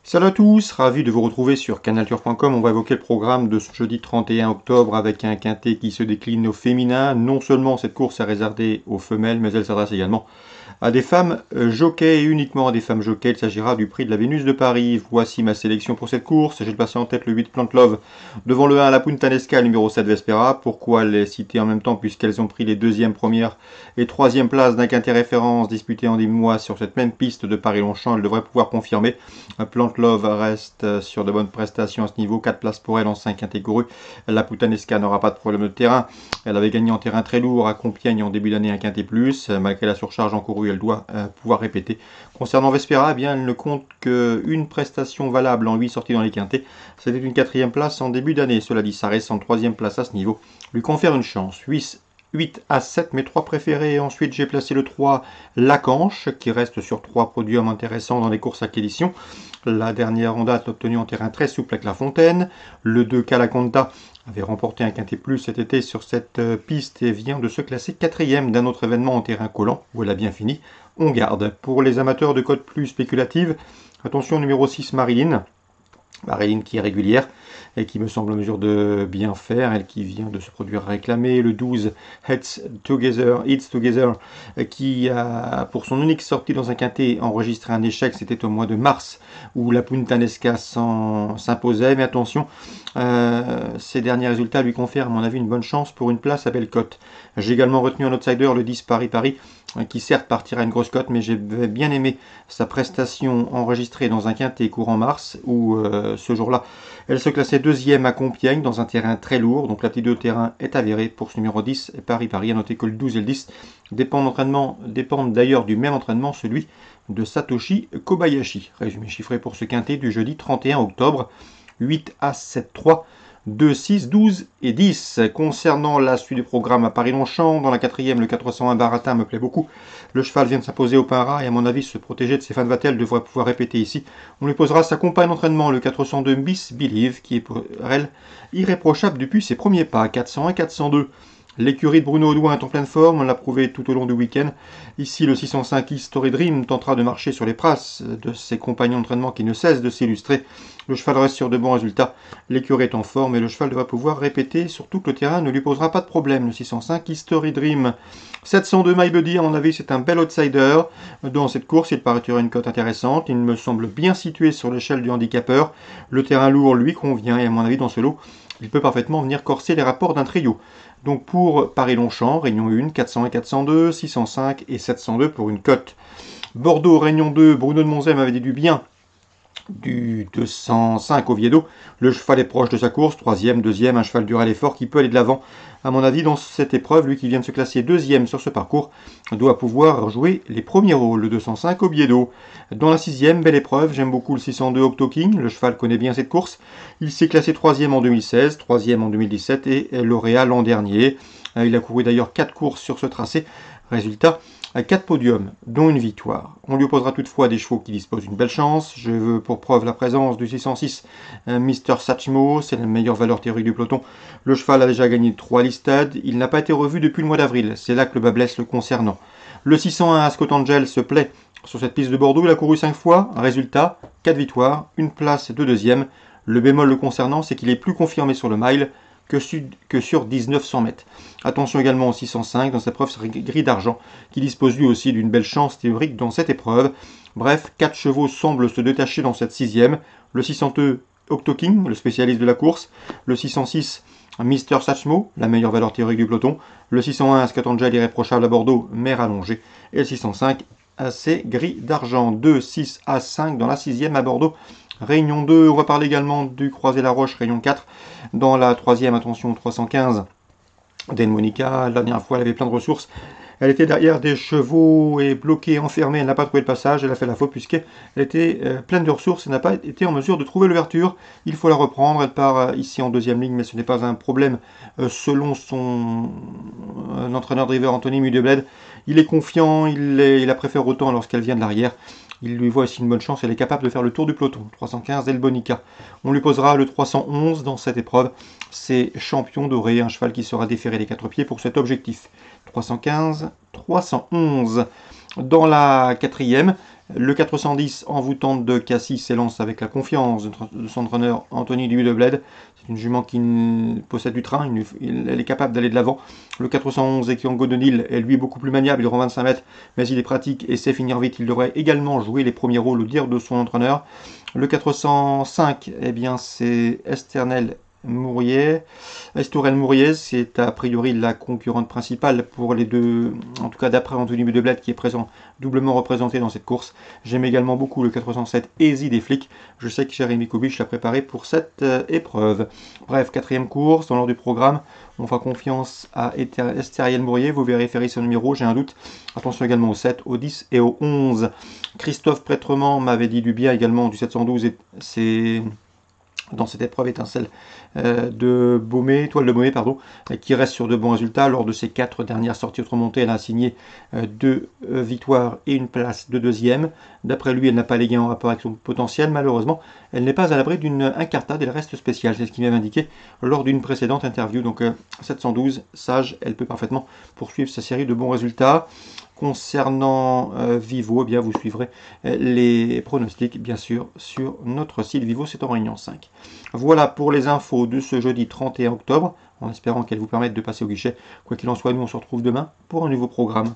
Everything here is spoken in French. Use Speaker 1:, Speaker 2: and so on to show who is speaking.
Speaker 1: Salut à tous, ravi de vous retrouver sur canalturf.com. On va évoquer le programme de ce jeudi 31 octobre avec un quintet qui se décline au féminin. Non seulement cette course est réservée aux femelles, mais elle s'adresse également à des femmes jockeys et uniquement à des femmes jockeys. Il s'agira du prix de la Vénus de Paris. Voici ma sélection pour cette course. J'ai passé en tête le 8 Plant Love. Devant le 1 La Puntanesca, le numéro 7 Vespera. Pourquoi les citer en même temps puisqu'elles ont pris les deuxième, première et troisième places d'un quintet référence disputé en 10 mois sur cette même piste de Paris-Longchamp. Elles devraient pouvoir confirmer. Plant Love reste sur de bonnes prestations à ce niveau. 4 places pour elle en 5 catégories. La Puntanesca n'aura pas de problème de terrain. Elle avait gagné en terrain très lourd à Compiègne en début d'année un quintet plus. Malgré la surcharge encourue, elle doit pouvoir répéter. Concernant Vespera, eh bien, elle ne compte qu'une prestation valable en 8 sorties dans les quintets. C'était une 4e place en début d'année. Cela dit, sa récente 3e place à ce niveau lui confère une chance. 8 à 7, mes 3 préférés. Ensuite, j'ai placé le 3, Lacanche, qui reste sur 3 podiums intéressants dans les courses à édition. La dernière en date obtenue en terrain très souple avec La Fontaine. Le 2, Calaconta, avait remporté un quintet plus cet été sur cette piste et vient de se classer 4e d'un autre événement en terrain collant, où elle a bien fini. On garde. Pour les amateurs de cotes plus spéculatives, attention numéro 6, Marilyn. Marilyn qui est régulière et qui me semble en mesure de bien faire, elle qui vient de se produire réclamée. Le 12, Heads Together, qui a pour son unique sortie dans un quintet enregistré un échec, c'était au mois de mars où la Puntanesca s'imposait, mais attention, ces derniers résultats lui confèrent à mon avis une bonne chance pour une place à belle cote. J'ai également retenu un outsider, le 10 Paris, qui certes partira une grosse cote, mais j'ai bien aimé sa prestation enregistrée dans un quintet courant mars, où ce jour-là, elle se classait 2e à Compiègne dans un terrain très lourd, donc la petite de terrain est avérée pour ce numéro 10, Paris. À noter que le 12 et le 10 dépendent d'ailleurs du même entraînement, celui de Satoshi Kobayashi. Résumé chiffré pour ce quintet du jeudi 31 octobre, 8 à 7, 3. 2, 6, 12 et 10. Concernant la suite du programme à Paris-Longchamp, dans la 4e, le 401 Baratin me plaît beaucoup. Le cheval vient de s'imposer au Para et à mon avis se protéger de ses fans Vatel devrait pouvoir répéter ici. On lui posera sa compagne d'entraînement, le 402 Miss Believe, qui est pour elle irréprochable depuis ses premiers pas. 401, 402. L'écurie de Bruno Audouin est en pleine forme, on l'a prouvé tout au long du week-end. Ici, le 605 History Dream tentera de marcher sur les traces de ses compagnons d'entraînement qui ne cessent de s'illustrer. Le cheval reste sur de bons résultats, l'écurie est en forme et le cheval devra pouvoir répéter, surtout que le terrain ne lui posera pas de problème. Le 605 History Dream. 702 My Buddy, à mon avis, c'est un bel outsider. Dans cette course, il paraîtrait une cote intéressante. Il me semble bien situé sur l'échelle du handicapeur. Le terrain lourd lui convient et à mon avis, dans ce lot, il peut parfaitement venir corser les rapports d'un trio. Donc pour Paris-Longchamp, Réunion 1, 401 et 402, 605 et 702 pour une cote. Bordeaux, Réunion 2, Bruno de Monzet m'avait dit du bien du 205 Oviedo. Le cheval est proche de sa course, 3e, 2e, un cheval dur à l'effort qui peut aller de l'avant. À mon avis, dans cette épreuve, lui qui vient de se classer 2e sur ce parcours, doit pouvoir jouer les premiers rôles. Le 205 Oviedo. Dans la 6e, belle épreuve, j'aime beaucoup le 602 Octo King. Le cheval connaît bien cette course. Il s'est classé 3e en 2016, 3e en 2017 et lauréat l'an dernier. Il a couru d'ailleurs 4 courses sur ce tracé. Résultat, 4 podiums, dont une victoire. On lui opposera toutefois des chevaux qui disposent d'une belle chance. Je veux pour preuve la présence du 606 Mr. Sachmo, c'est la meilleure valeur théorique du peloton. Le cheval a déjà gagné 3 listades, il n'a pas été revu depuis le mois d'avril, c'est là que le bas blesse le concernant. Le 601 Ascot Angel se plaît sur cette piste de Bordeaux, il a couru 5 fois, résultat, 4 victoires, une place de 2e. Le bémol le concernant, c'est qu'il est plus confirmé sur le mile que sur 1900 mètres. Attention également au 605 dans cette épreuve sur gris d'argent, qui dispose lui aussi d'une belle chance théorique dans cette épreuve. Bref, 4 chevaux semblent se détacher dans cette 6e. Le 602 Octo King, le spécialiste de la course. Le 606 Mr. Sachmo, la meilleure valeur théorique du peloton. Le 601 Ascot Angel irréprochable à Bordeaux, mais rallongé. Et le 605 assez gris d'argent. 2, 6 à 5 dans la 6e à Bordeaux. Réunion 2, on va parler également du Croisé-la-Roche, Réunion 4. Dans la 3e, attention, 315, Den Monica. La dernière fois, elle avait plein de ressources. Elle était derrière des chevaux et bloquée, enfermée. Elle n'a pas trouvé le passage. Elle a fait la faute puisqu'elle était pleine de ressources et n'a pas été en mesure de trouver l'ouverture. Il faut la reprendre. Elle part ici en 2e ligne, mais ce n'est pas un problème selon son entraîneur-driver Anthony Mudebled. Il est confiant, il la préfère autant lorsqu'elle vient de l'arrière. Il lui voit aussi une bonne chance, elle est capable de faire le tour du peloton. 315 Del Bonica. On lui posera le 311 dans cette épreuve. C'est Champion Doré, un cheval qui sera déféré des 4 pieds pour cet objectif. 315, 311. Dans la 4e, Le 410 envoûtante de Cassis s'élance avec la confiance de son entraîneur Anthony Dubuis de Bled. C'est une jument qui possède du train, elle est capable d'aller de l'avant. Le 411 Ekiango de Nil est lui beaucoup plus maniable, il rend 25 mètres, mais il est pratique et sait finir vite. Il devrait également jouer les premiers rôles au dire de son entraîneur. Le 405, eh bien c'est Estourel Mouriez, c'est a priori la concurrente principale pour les deux, en tout cas d'après Anthony Budebled qui est présent, doublement représenté dans cette course. J'aime également beaucoup le 407 Easy des flics. Je sais que Jérémy Kubich l'a préparé pour cette épreuve. Bref, quatrième course, dans l'ordre du programme, on fera confiance à Estériel Mourier. Vous vérifierez son numéro, j'ai un doute. Attention également au 7, au 10 et au 11. Christophe Prêtrement m'avait dit du bien également du 712 et c'est dans cette épreuve étincelle toile de Baumé, qui reste sur de bons résultats. Lors de ses 4 dernières sorties remontées, elle a signé 2 victoires et une place de deuxième. D'après lui, elle n'a pas les gains en rapport avec son potentiel. Malheureusement, elle n'est pas à l'abri d'une incartade, elle reste spéciale. C'est ce qu'il m'avait indiqué lors d'une précédente interview. Donc 712, sage, elle peut parfaitement poursuivre sa série de bons résultats. Concernant Vivo, eh bien, vous suivrez les pronostics, bien sûr, sur notre site Vivo, c'est en Réunion 5. Voilà pour les infos de ce jeudi 31 octobre, en espérant qu'elles vous permettent de passer au guichet. Quoi qu'il en soit, nous on se retrouve demain pour un nouveau programme.